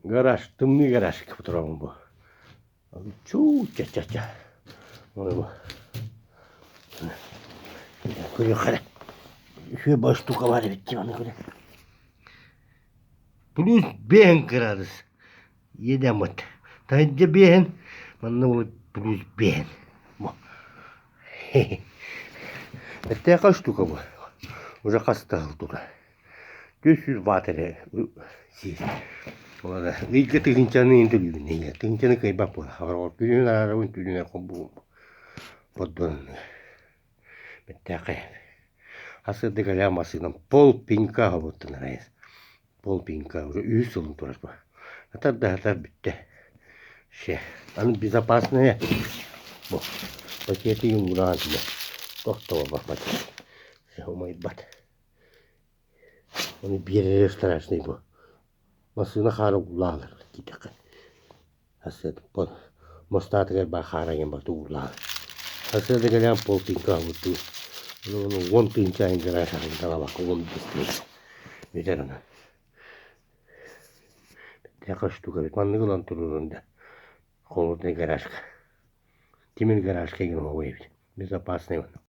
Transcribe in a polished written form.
Garaj, tümlü garaj kapıtıramam bu. Çu. Onu bu. Koyuyor kare. Şu baş tuka var bitti bana kare. Plus ben kırarız. Yedemet. Tayınca ben. Bana bu plus ben.Ette kaç tuka bu? Уже кастал тука. 500 ваттере. Си. Ола ига тыгынчаны интервью не. Тыгынчаны кайбап була. Авар күнүн арабын күнүнө комбу. Поддон. Беттака. Асырды галямасынан пол пинка вот нарайс. Пол пинка уже үсүлүн турат ба. Атар битте. Ше. Аны безопасные. Бо. Пакеты юнгуран тебе. Тохтова ба пакет. Ше умай бат. Onu bir yere страшный bu. Masına xara ular gidik. Aset bu. Mostat gel ba xara gen ba tu ular. Aset de gelen polting ka bu tu. Onu one pin chain gara sa da ba ko on display. Veteran. Yakış tu kabit man ne lan turunda. Konu ne garaj. Kimin garaj kegen o ev. Безопасный.